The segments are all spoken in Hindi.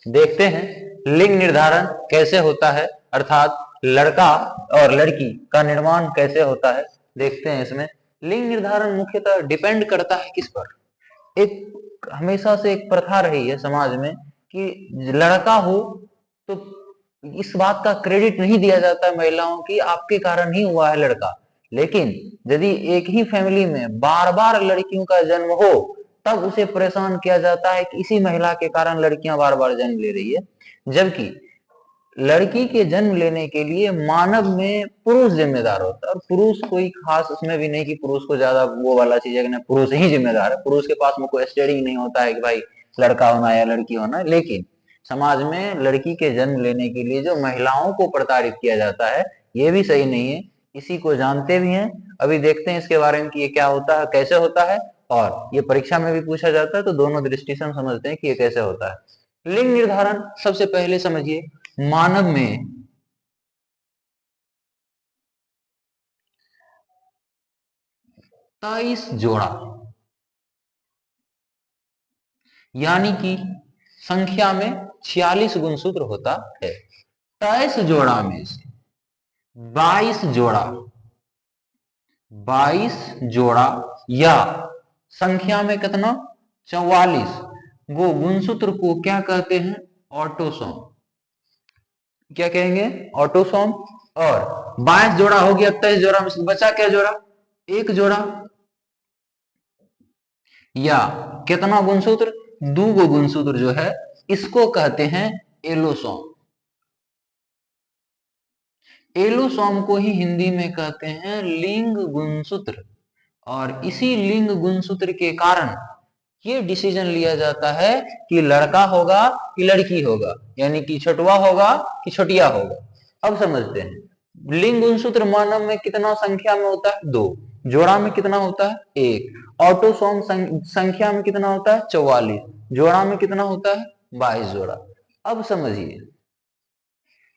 देखते हैं लिंग निर्धारण कैसे होता है, अर्थात लड़का और लड़की का निर्माण कैसे होता है। देखते हैं इसमें लिंग निर्धारण मुख्यतः डिपेंड करता है किस पर। एक हमेशा से एक प्रथा रही है समाज में कि लड़का हो तो इस बात का क्रेडिट नहीं दिया जाता है महिलाओं की आपके कारण ही हुआ है लड़का। लेकिन यदि एक ही फैमिली में बार बार लड़कियों का जन्म हो तब उसे परेशान किया जाता है कि इसी महिला के कारण लड़कियां बार बार जन्म ले रही है। जबकि लड़की के जन्म लेने के लिए मानव में पुरुष जिम्मेदार होता है, और पुरुष कोई खास उसमें भी नहीं कि पुरुष को ज्यादा वो वाला चीज है कि पुरुष ही जिम्मेदार है। पुरुष के पास में कोई स्टेयरिंग नहीं होता है कि भाई लड़का होना या लड़की होना। लेकिन समाज में लड़की के जन्म लेने के लिए जो महिलाओं को प्रताड़ित किया जाता है ये भी सही नहीं है, इसी को जानते भी हैं। अभी देखते हैं इसके बारे में कि ये क्या होता है, कैसे होता है, और ये परीक्षा में भी पूछा जाता है तो दोनों दृष्टि से हम समझते हैं कि ये कैसे होता है। लिंग निर्धारण सबसे पहले समझिए, मानव में 23 जोड़ा, यानी कि संख्या में 46 गुणसूत्र होता है। 23 जोड़ा में से 22 जोड़ा या संख्या में कितना 44 वो गुणसूत्र को क्या कहते हैं, ऑटोसोम। क्या कहेंगे, ऑटोसोम। और 22 जोड़ा हो गया, 23 जोड़ा में से बचा क्या जोड़ा, एक जोड़ा, या कितना गुणसूत्र, दो गो गुणसूत्र जो है इसको कहते हैं एलोसोम। एलोसोम को ही हिंदी में कहते हैं लिंग गुणसूत्र। और इसी लिंग गुणसूत्र के कारण ये डिसीजन लिया जाता है कि लड़का होगा कि लड़की होगा, यानी कि छोटवा होगा कि छोटिया होगा। अब समझते हैं लिंग गुणसूत्र मानव में कितना संख्या में होता है, 2। जोड़ा में कितना होता है, 1। ऑटोसोम संख्या में कितना होता है, 44। जोड़ा में कितना होता है, 22 जोड़ा। अब समझिए,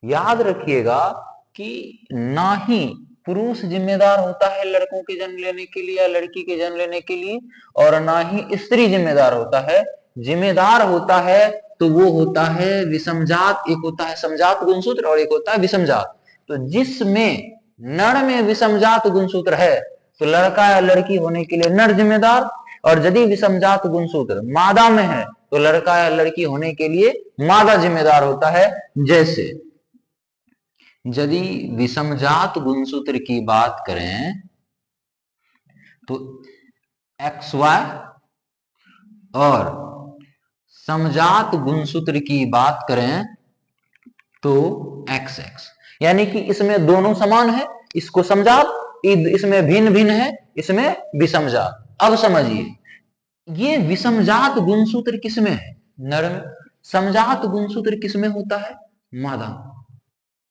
याद रखिएगा कि ना ही पुरुष जिम्मेदार होता है लड़कों के जन्म लेने के लिए या लड़की के जन्म लेने के लिए, और ना ही स्त्री जिम्मेदार होता है। जिम्मेदार होता है तो वो होता है विषमजात, एक होता है समजात गुणसूत्र और एक होता है विषमजात। तो जिसमें नर में विषमजात गुणसूत्र है तो लड़का या लड़की होने के लिए नर जिम्मेदार, और यदि विषमजात गुणसूत्र मादा में है तो लड़का या लड़की होने के लिए मादा जिम्मेदार होता है। जैसे यदि विषमजात गुणसूत्र की बात करें तो XY, और समजात गुणसूत्र की बात करें तो XX, यानी कि इसमें दोनों समान है, इसको समजात, इसमें भिन्न भिन्न है, इसमें विषमजात। अब समझिए ये विषमजात गुणसूत्र किसमें है, नर में। समजात गुणसूत्र किसमें होता है, मादा।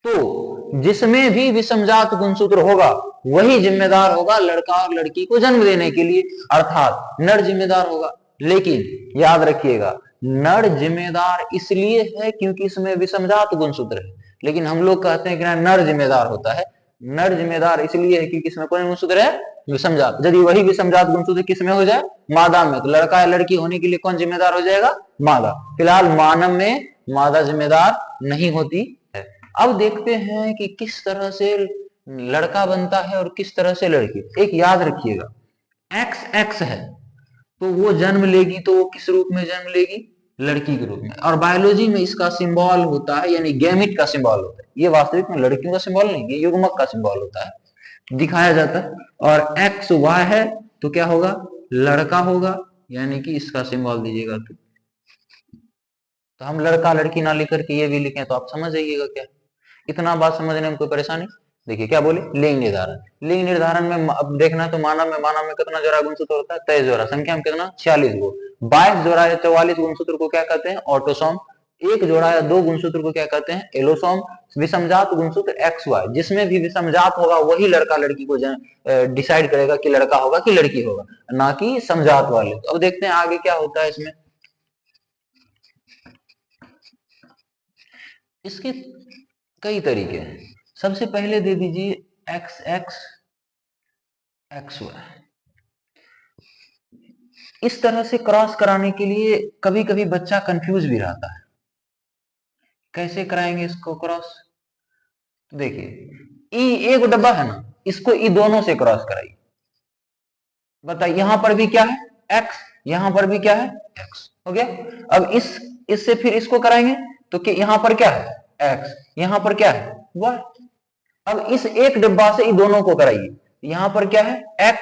तो जिसमें भी विषमजात गुणसूत्र होगा वही जिम्मेदार होगा लड़का और लड़की को जन्म देने के लिए, अर्थात नर जिम्मेदार होगा। लेकिन याद रखिएगा नर जिम्मेदार इसलिए है क्योंकि इसमें विषमजात गुणसूत्र है, लेकिन हम लोग कहते हैं कि नर जिम्मेदार होता है। नर जिम्मेदार इसलिए है क्योंकि इसमें कौन गुणसूत्र है, विषमजात। यदि वही विषमजात गुणसूत्र किसमें हो जाए, मादा में, तो लड़का या लड़की होने के लिए कौन जिम्मेदार हो जाएगा, मादा। फिलहाल मानव में मादा जिम्मेदार नहीं होती है। अब देखते हैं कि किस तरह से लड़का बनता है और किस तरह से लड़की। एक याद रखिएगा, XX है तो वो जन्म लेगी तो वो किस रूप में जन्म लेगी, लड़की के रूप में। और बायोलॉजी में इसका सिंबल होता है, यानी गैमिट का सिंबल होता है। ये वास्तविक में लड़कियों का सिंबल नहीं, ये युग्मक का सिंबल होता है, दिखाया जाता है। और XY है तो क्या होगा, लड़का होगा, यानी कि इसका सिंबल दीजिएगा। तो हम लड़का लड़की ना लिख करके ये भी लिखें तो आप समझ जाइएगा क्या। इतना बात समझने में कोई परेशानी। देखिए क्या बोले, लिंग निर्धारण। लिंग निर्धारण में अब देखना तो मानव में कितना जोड़ा गुणसूत्र होता है, 23 जोड़ा। संख्या में कितना, 46 गो। 22 जोड़ा या 44 गुणसूत्र को क्या कहते हैं, ऑटोसोम। एक जोड़ा या दो गुणसूत्र को क्या कहते हैं, एलोसोम। विषमजात गुणसूत्र XY, जिसमें भी विषमजात होगा वही लड़का लड़की को डिसाइड करेगा कि लड़का होगा कि लड़की होगा, ना कि समजात वाले। तो अब देखते हैं आगे क्या होता है इसमें। इसके कई तरीके हैं। सबसे पहले दे दीजिए XX XY। इस तरह से क्रॉस कराने के लिए कभी कभी बच्चा कंफ्यूज भी रहता है। कैसे कराएंगे इसको क्रॉस? तो देखिए ई एक डब्बा है ना, इसको ई दोनों से क्रॉस कराइए। बताइए यहां पर भी क्या है x, यहां पर भी क्या है x, हो गया। अब इससे फिर इसको कराएंगे तो कि यहां पर क्या है x, यहां पर क्या है y। अब इस एक डिब्बा से इन दोनों को कराइए, यहां पर क्या है x,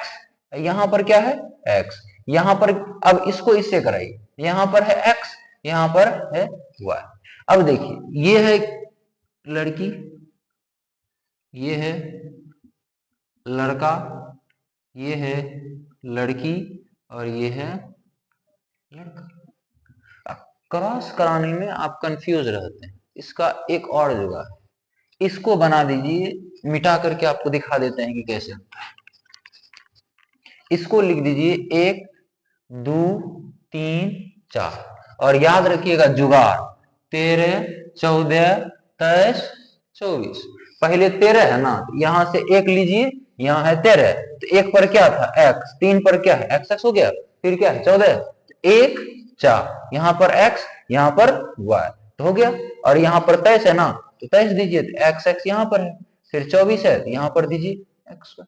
यहां पर क्या है x, यहां पर अब इसको इससे कराइए, यहां पर है x, यहां पर है y। अब देखिए ये है लड़की, ये है लड़का, ये है लड़की और ये है लड़का। क्रॉस कराने में आप कंफ्यूज रहते हैं, इसका एक और जुगाड़, इसको बना दीजिए, मिटा करके आपको दिखा देते हैं कि कैसे होता है। इसको लिख दीजिए 1 2 3 4 और याद रखिएगा जुगाड़ 13 14 23 24। पहले 13 है ना, यहां से 1 लीजिए, यहाँ है 13, तो 1 पर क्या था x, 3 पर क्या है x हो गया, फिर क्या है 14, 1 4, यहाँ पर x, यहाँ पर y, तो हो गया। और यहाँ पर 23 है ना, तो 23 दीजिए, तो x यहाँ पर है, फिर 24 है तो यहाँ पर दीजिए x,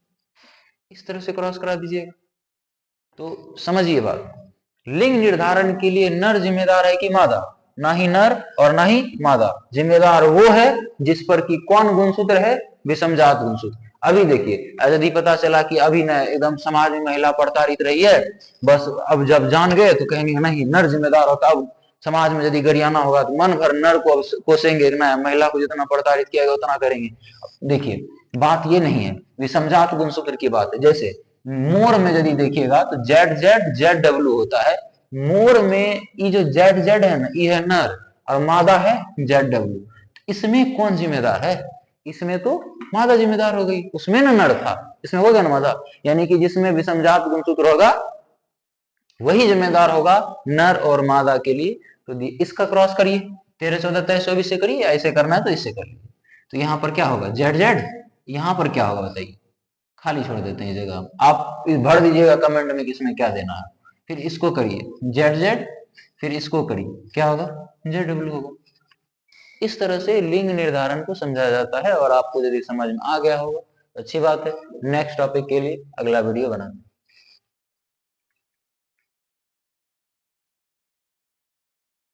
इस तरह से क्रॉस करा दीजिएगा। तो समझिए बात, लिंग निर्धारण के लिए नर जिम्मेदार है कि मादा? ना ही नर और ना ही मादा, जिम्मेदार वो है जिस पर कि कौन गुणसूत्र है, विषमजात गुणसूत्र। अभी देखिए यदि पता चला कि अभी न एकदम समाज में महिला प्रताड़ित रही है, बस अब जब जान गए तो कहेंगे नहीं नर जिम्मेदार होता, अब समाज में यदि गरियाना होगा तो मन भर नर को कोसेंगे, महिला को जितना प्रताड़ित किया गया उतना करेंगे। देखिए बात ये नहीं है, विषमजात गुणसूत्र की बात है। जैसे मोर में यदि देखिएगा तो जेड जेड जेड डब्ल्यू होता है, मोर में ये जो जेड जेड है ना, ये है नर और मादा है जेड डब्ल्यू। इसमें कौन जिम्मेदार है? इसमें तो मादा जिम्मेदार हो गई, उसमें ना नर था, इसमें होगा ना मादा। यानी कि जिसमें विषमजात गुणसूत्र होगा वही जिम्मेदार होगा नर और मादा के लिए। तो इसका क्रॉस करिए, 13 14 23 24 से करिए, ऐसे करना है तो इससे कर लीजिए। तो यहाँ पर क्या होगा जेड जेड, यहाँ पर क्या होगा बताइए, खाली छोड़ देते हैं जगह, आप भर दीजिएगा कमेंट में किसमें क्या देना है। फिर इसको करिए जेड जेड, फिर इसको करिए क्या होगा जेड डब्ल्यू होगा। इस तरह से लिंग निर्धारण को समझाया जाता है और आपको यदि समझ में आ गया होगा तो अच्छी बात है। नेक्स्ट टॉपिक के लिए अगला वीडियो बनाएं।